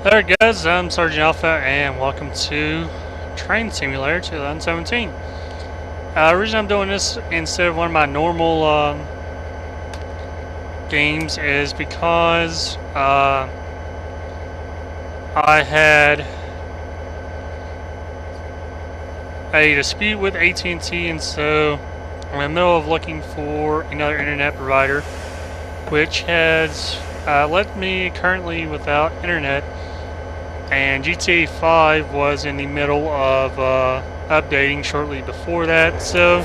Alright guys, I'm Sergeant Alpha and welcome to Train Simulator 2017. The reason I'm doing this instead of one of my normal games is because I had a dispute with AT&T, and so I'm in the middle of looking for another internet provider, which has left me currently without internet. And GTA 5 was in the middle of updating shortly before that, so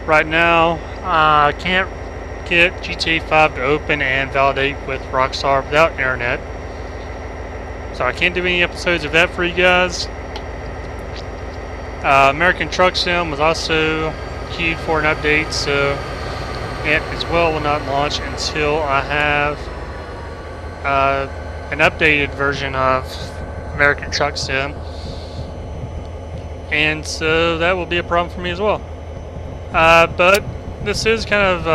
right now I can't get GTA 5 to open and validate with Rockstar without internet, so I can't do any episodes of that for you guys. American Truck Sim was also queued for an update, so it as well will not launch until I have an updated version of American Truck Sim, and so that will be a problem for me as well. But this is kind of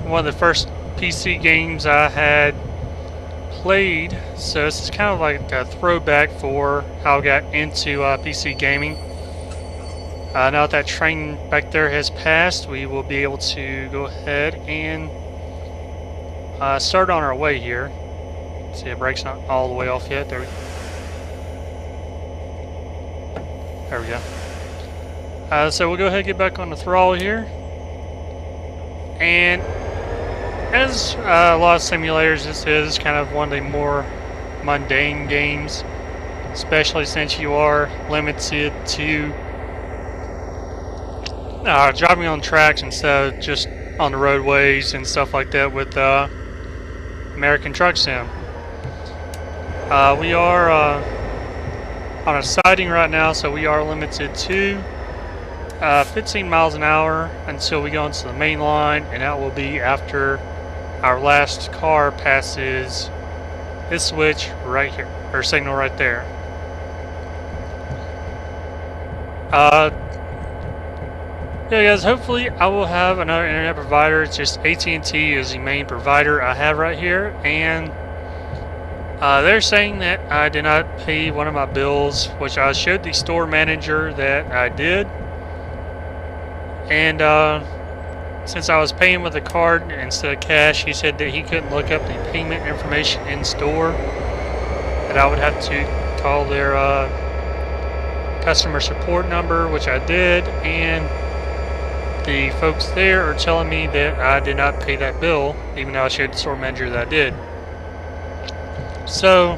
one of the first PC games I had played, so this is kind of like a throwback for how I got into PC gaming. Now that train back there has passed, we will be able to go ahead and start on our way here. See, the brake's not all the way off yet. There we go. So we'll go ahead and get back on the throttle here. And as a lot of simulators, this is kind of one of the more mundane games, especially since you are limited to driving on tracks instead of just on the roadways and stuff like that with American Truck Sim. We are on a siding right now, so we are limited to 15 miles an hour until we go into the main line, and that will be after our last car passes this switch right here, or signal right there. Yeah guys, hopefully I will have another internet provider. It's just AT&T is the main provider I have right here, and they're saying that I did not pay one of my bills, which I showed the store manager that I did. And since I was paying with a card instead of cash, he said that he couldn't look up the payment information in store, that I would have to call their customer support number, which I did, and the folks there are telling me that I did not pay that bill, even though I showed the store manager that I did. So,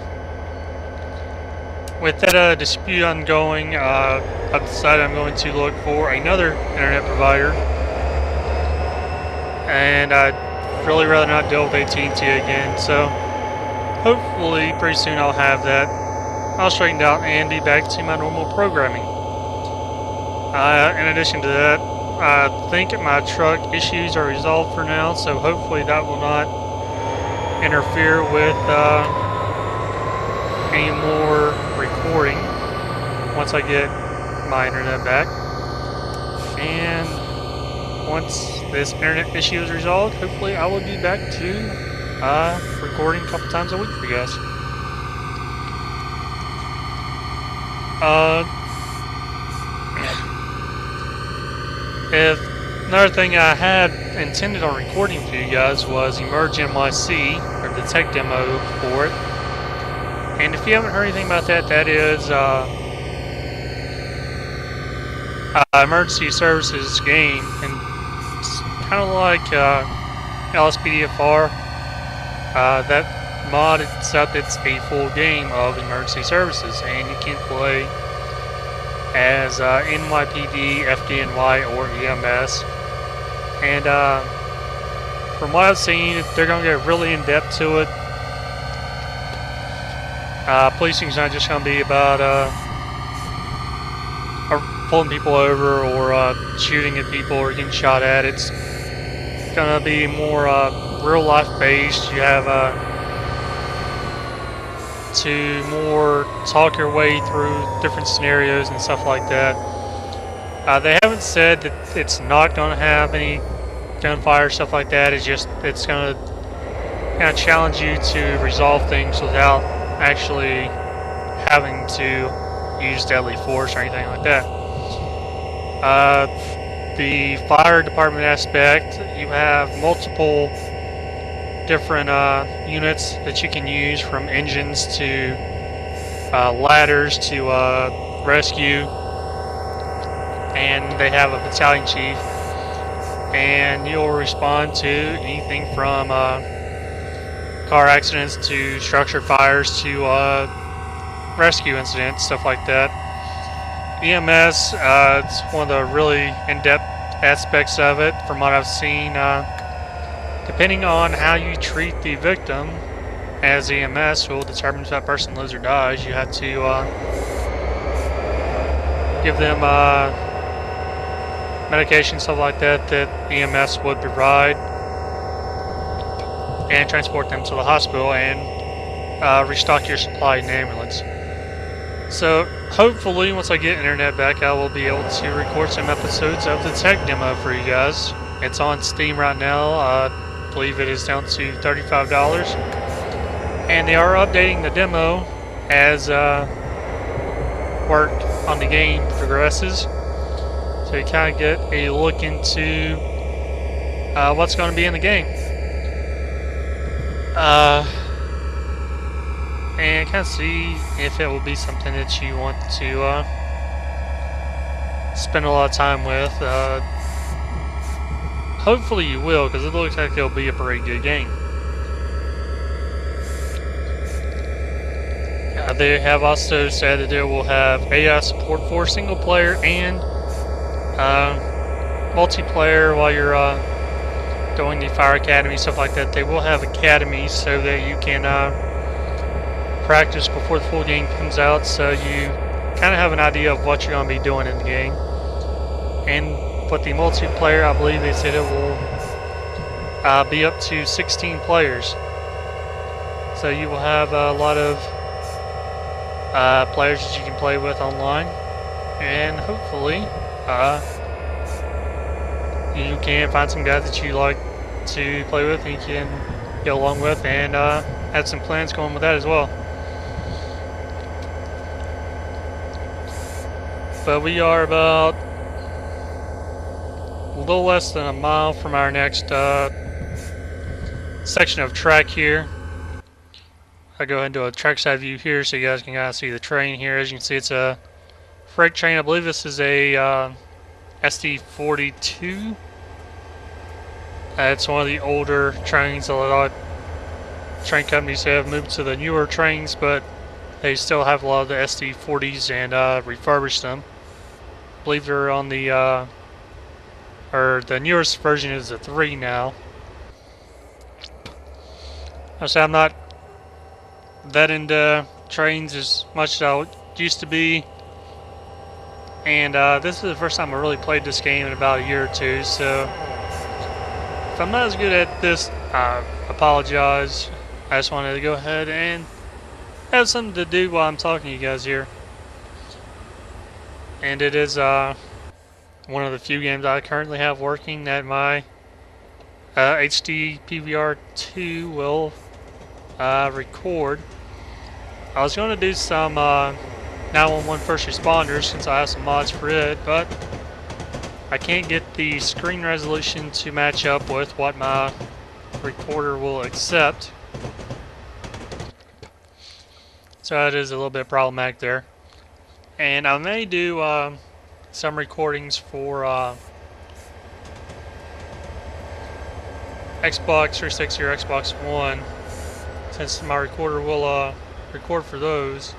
with that dispute ongoing, I've decided I'm going to look for another internet provider, and I'd really rather not deal with AT&T again. So, hopefully, pretty soon I'll have that all straightened out and be back to my normal programming. In addition to that, I think my truck issues are resolved for now, so hopefully that will not interfere with any more recording once I get my internet back. And once this internet issue is resolved, hopefully I will be back to recording a couple times a week for you guys. Another thing I had intended on recording for you guys was Emerge NYC, or the tech demo for it. And if you haven't heard anything about that, that is emergency services game, and it's kind of like LSPDFR. That mod itself, it's a full game of emergency services, and you can play as NYPD, FDNY, or EMS. And from what I've seen, they're going to get really in depth to it. Policing is not just going to be about pulling people over or shooting at people or getting shot at. It's going to be more real life based. You have to more talk your way through different scenarios and stuff like that. They haven't said that it's not going to have any gunfire, stuff like that. It's just, it's going to kind of challenge you to resolve things without actually having to use deadly force or anything like that. The fire department aspect, you have multiple different units that you can use, from engines to ladders to rescue, and they have a battalion chief, and you'll respond to anything from car accidents to structured fires to rescue incidents, stuff like that. EMS, it's one of the really in-depth aspects of it from what I've seen. Depending on how you treat the victim, as EMS will determine if that person lives or dies. You have to give them medication, stuff like that, that EMS would provide, and transport them to the hospital and restock your supply in the ambulance. So hopefully once I get internet back, I will be able to record some episodes of the tech demo for you guys. It's on Steam right now. I believe it is down to $35. And they are updating the demo as work on the game progresses. So you kind of get a look into what's going to be in the game. And kind of see if it will be something that you want to spend a lot of time with. Hopefully you will, because it looks like it'll be a pretty good game. They have also said that it will have AI support for single player and multiplayer while you're doing the Fire Academy, stuff like that. They will have academies so that you can practice before the full game comes out, so you kind of have an idea of what you're going to be doing in the game. And with the multiplayer, I believe they said it will be up to 16 players. So you will have a lot of players that you can play with online, and hopefully you can find some guys that you like to play with and you can get along with, and have some plans going with that as well. But we are about a little less than a mile from our next section of track here. I'll go ahead and do a trackside view here so you guys can kind of see the train here. As you can see, it's a freight train. I believe this is a SD42. It's one of the older trains. A lot of train companies have moved to the newer trains, but they still have a lot of the SD40s and refurbished them. I believe they're on the or the newest version is the 3 now. I'm not that into trains as much as I used to be, and this is the first time I really played this game in about a year or two, so if I'm not as good at this, I apologize. I just wanted to go ahead and have something to do while I'm talking to you guys here. And it is one of the few games I currently have working that my HD PVR 2 will record. I was going to do some 911 first responders since I have some mods for it, but I can't get the screen resolution to match up with what my recorder will accept. So it is a little bit problematic there. And I may do some recordings for Xbox 360 or Xbox One, since my recorder will record for those.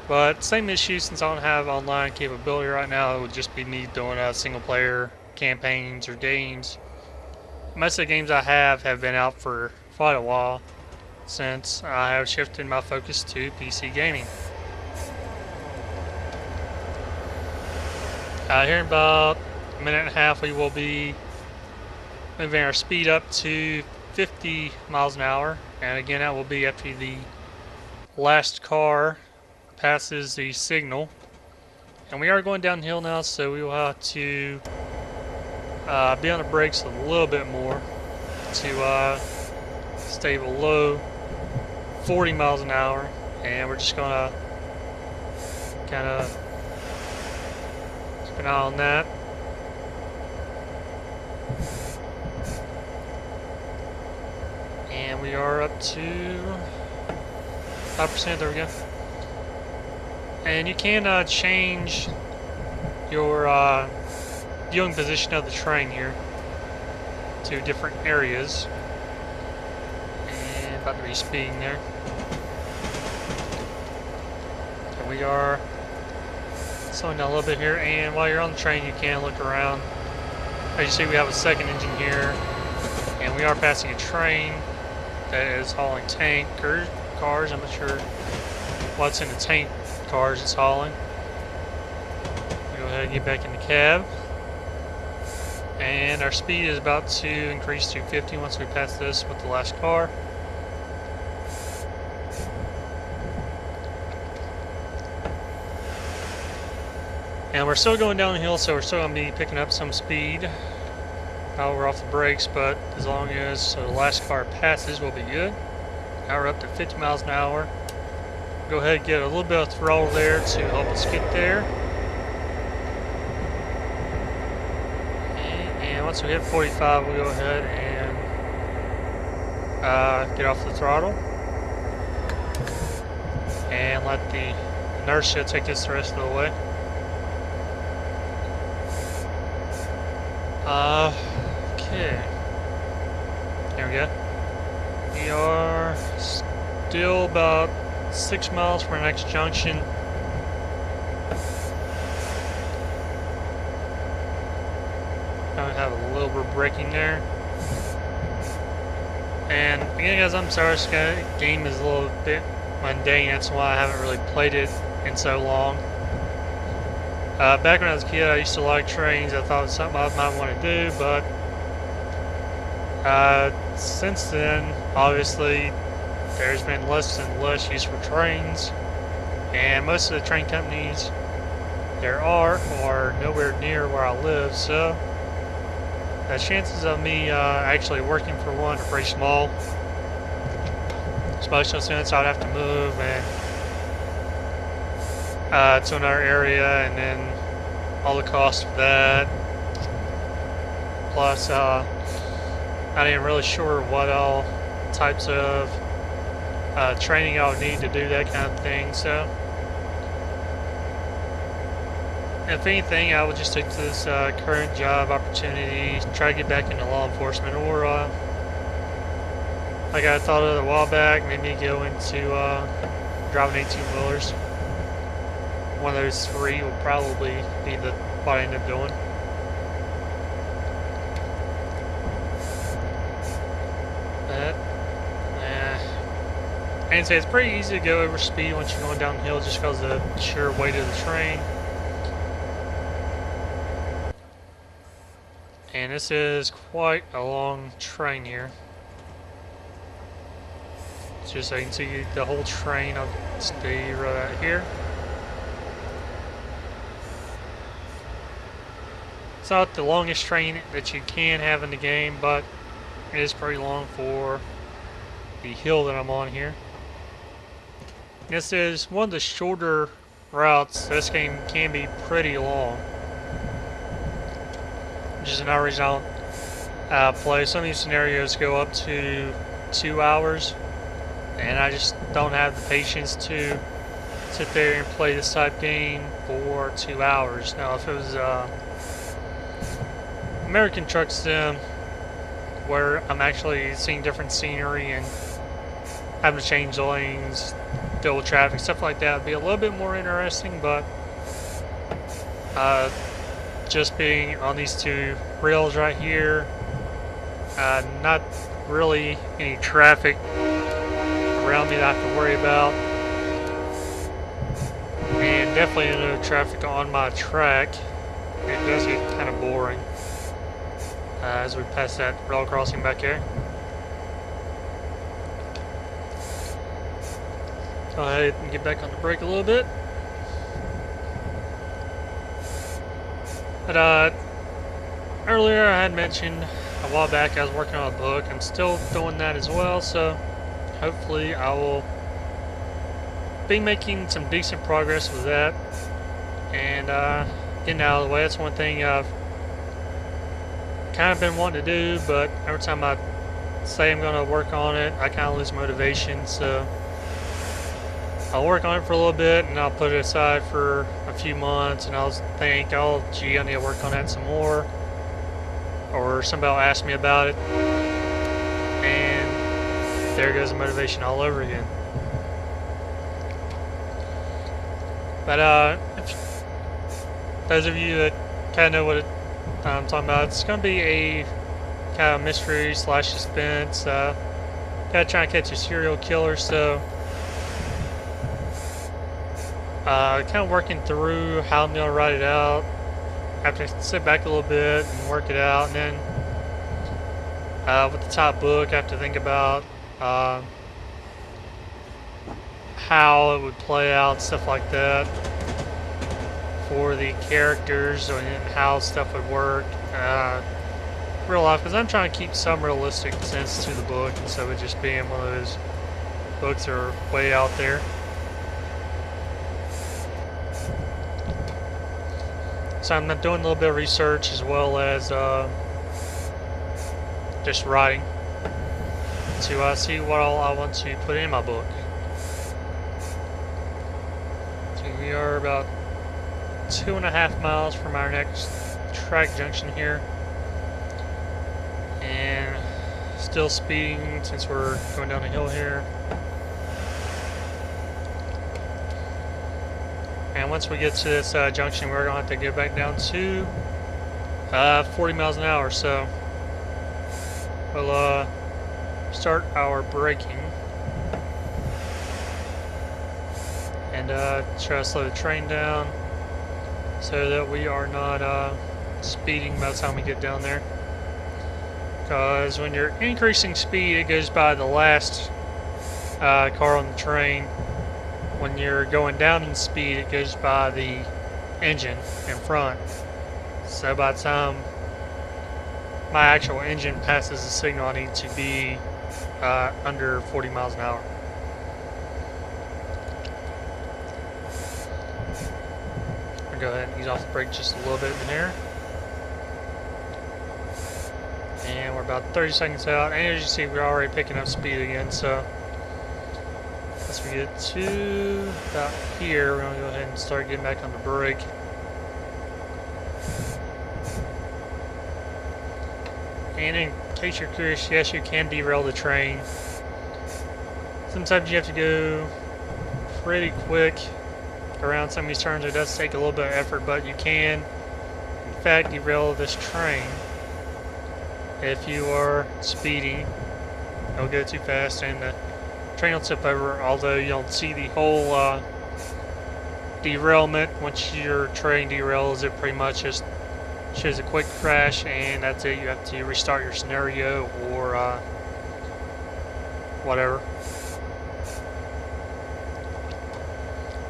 But same issue, since I don't have online capability right now, it would just be me doing single player campaigns or games. Most of the games I have been out for quite a while, since I have shifted my focus to PC gaming. Here in about a minute and a half, we will be moving our speed up to 50 miles an hour, and again that will be after the last car passes the signal. And we are going downhill now, so we will have to be on the brakes a little bit more to stay below 40 miles an hour. And we're just gonna kind of keep an eye on that. And we are up to 5%, there we go. And you can change your viewing position of the train here to different areas. And about to be speeding there. And we are slowing down a little bit here, and while you're on the train you can look around. As you see, we have a second engine here, and we are passing a train that is hauling tank cars. I'm not sure what's in the tank cars it's hauling. Go ahead and get back in the cab. And our speed is about to increase to 50 once we pass this with the last car. And we're still going downhill, so we're still going to be picking up some speed while we're off the brakes, but as long as the last car passes, we'll be good. Now we're up to 50 miles an hour. Go ahead and get a little bit of throttle there to help us get there. And once we hit 45, we'll go ahead and get off the throttle. And let the inertia take us the rest of the way. Okay. There we go. We are still about 6 miles from our next junction. I have a little bit of braking there. And again, guys, I'm sorry, this game is a little bit mundane. That's why I haven't really played it in so long. Back when I was a kid, I used to like trains. I thought it was something I might want to do, but since then, obviously, there's been less and less use for trains, and most of the train companies there are nowhere near where I live, so the chances of me actually working for one are pretty small, especially since I'd have to move and to another area, and then all the costs for that. Plus, I ain't really sure what all types of training I would need to do that kind of thing. So, if anything, I would just take this current job opportunity, try to get back into law enforcement, or like I thought of a while back, maybe go into driving 18-wheelers. One of those three will probably be what I end up doing. But, and say it's pretty easy to go over speed once you're going downhill just because of the sheer weight of the train. And this is quite a long train here. Just so you can see the whole train. I'll stay right out here. It's not the longest train that you can have in the game, but it is pretty long for the hill that I'm on here. This is one of the shorter routes. This game can be pretty long, which is another reason I don't play. Some of these scenarios go up to 2 hours, and I just don't have the patience to sit there and play this type game for 2 hours. Now, if it was American Truck Sim, where I'm actually seeing different scenery and having to change lanes, deal with traffic, stuff like that, would be a little bit more interesting, but just being on these two rails right here, not really any traffic around me that I have to worry about, and definitely no traffic on my track. It does get kind of boring as we pass that rail crossing back here. Go ahead and get back on the brake a little bit. But earlier I had mentioned a while back I was working on a book. I'm still doing that as well, so hopefully I will been making some decent progress with that, and getting out of the way. That's one thing I've kind of been wanting to do, but every time I say I'm going to work on it, I kind of lose motivation. So I'll work on it for a little bit, and I'll put it aside for a few months, and I'll think, oh, gee, I need to work on that some more, or somebody will ask me about it, and there goes the motivation all over again. But those of you that kind of know what I'm talking about, it's going to be a kind of mystery / suspense. Gotta try and catch a serial killer, so kind of working through how I'm going to write it out. I have to sit back a little bit and work it out, and then with the top book I have to think about how it would play out, stuff like that, for the characters, and how stuff would work real life, because I'm trying to keep some realistic sense to the book instead of it just being one of those books that are way out there. So I'm doing a little bit of research as well as just writing to see what all I want to put in my book. So we are about 2.5 miles from our next track junction here, and still speeding since we're going down the hill here. And once we get to this junction, we're going to have to get back down to 40 miles an hour. So we'll start our braking and try to slow the train down so that we are not speeding by the time we get down there. Because when you're increasing speed, it goes by the last car on the train. When you're going down in speed, it goes by the engine in front. So by the time my actual engine passes the signal, I need to be under 40 miles an hour. I'll go ahead and ease off the brake just a little bit in there. And we're about 30 seconds out, and as you see, we're already picking up speed again. So once we get to about here, we're going to go ahead and start getting back on the brake. And in case you're curious, yes, you can derail the train. Sometimes you have to go pretty quick around some of these turns. It does take a little bit of effort, but you can, in fact, derail this train if you are speeding. It'll go too fast, and the train will tip over, although you don't see the whole derailment. Once your train derails, it pretty much just shows a quick crash, and that's it. You have to restart your scenario or whatever.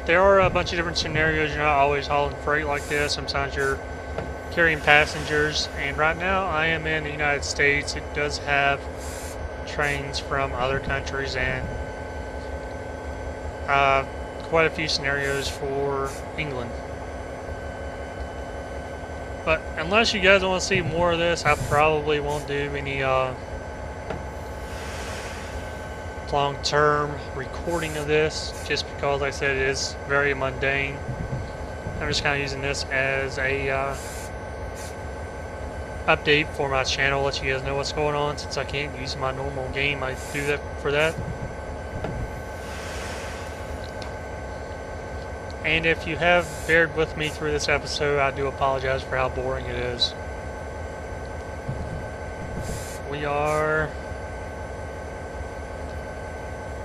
There are a bunch of different scenarios. You're not always hauling freight like this. Sometimes you're carrying passengers, and right now I am in the United States. It does have trains from other countries, and quite a few scenarios for England. But unless you guys want to see more of this, I probably won't do any long-term recording of this, just because, like I said, it is very mundane. I'm just kind of using this as a update for my channel, let you guys know what's going on. Since I can't use my normal game, I do that for that. And if you have bared with me through this episode, I do apologize for how boring it is. We are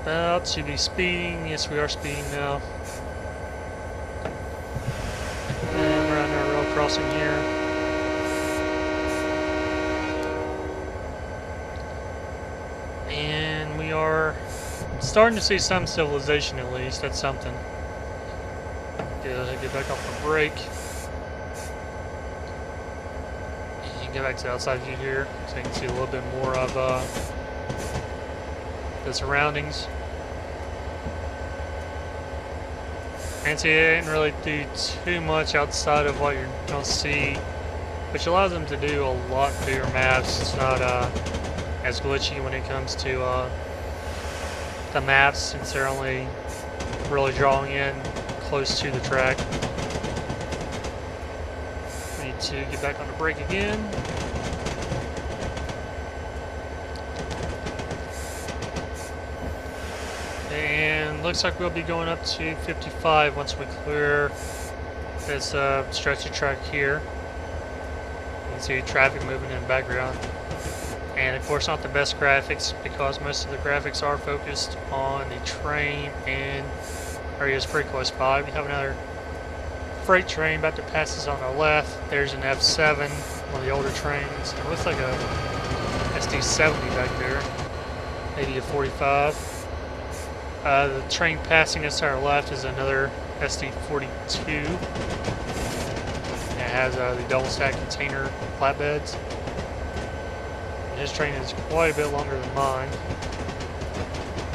about to be speeding. Yes, we are speeding now. And we're on our road crossing here. And we are starting to see some civilization, at least. That's something. Get back off the brake. And get back to the outside view here so you can see a little bit more of the surroundings. And see, it didn't really do too much outside of what you're going to see, which allows them to do a lot bigger maps. It's not as glitchy when it comes to the maps, since they're only really drawing in close to the track. We need to get back on the brake again. And looks like we'll be going up to 55 once we clear this stretch of track here. You can see traffic moving in the background. And of course not the best graphics, because most of the graphics are focused on the train and areas pretty close by. We have another freight train about to pass us on the left. There's an F7, one of the older trains. It looks like a SD70 back there, maybe a 45. The train passing us to our left is another SD42. It has the double stack container flatbeds. And his train is quite a bit longer than mine.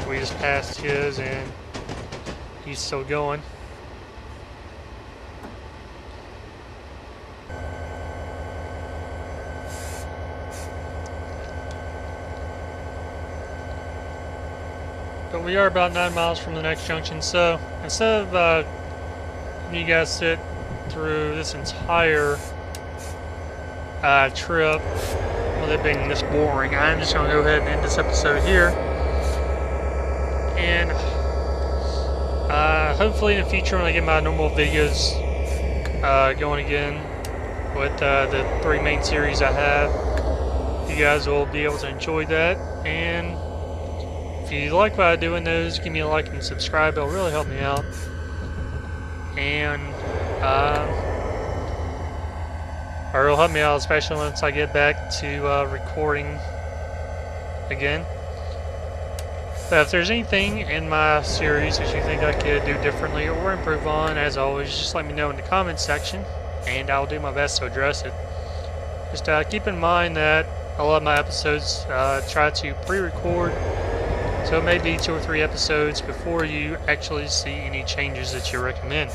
We just passed his and he's still going. But we are about 9 miles from the next junction, so instead of having you guys sit through this entire trip with it being this boring, I'm just going to go ahead and end this episode here. And hopefully in the future, when I get my normal videos going again with the 3 main series I have, you guys will be able to enjoy that. And if you like what I do in those, give me a like and subscribe. It'll really help me out. And or it'll help me out, especially once I get back to recording again. But if there's anything in my series that you think I could do differently or improve on, as always, just let me know in the comments section, and I'll do my best to address it. Just keep in mind that a lot of my episodes try to pre-record, so it may be 2 or 3 episodes before you actually see any changes that you recommend.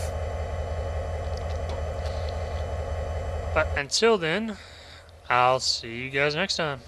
But until then, I'll see you guys next time.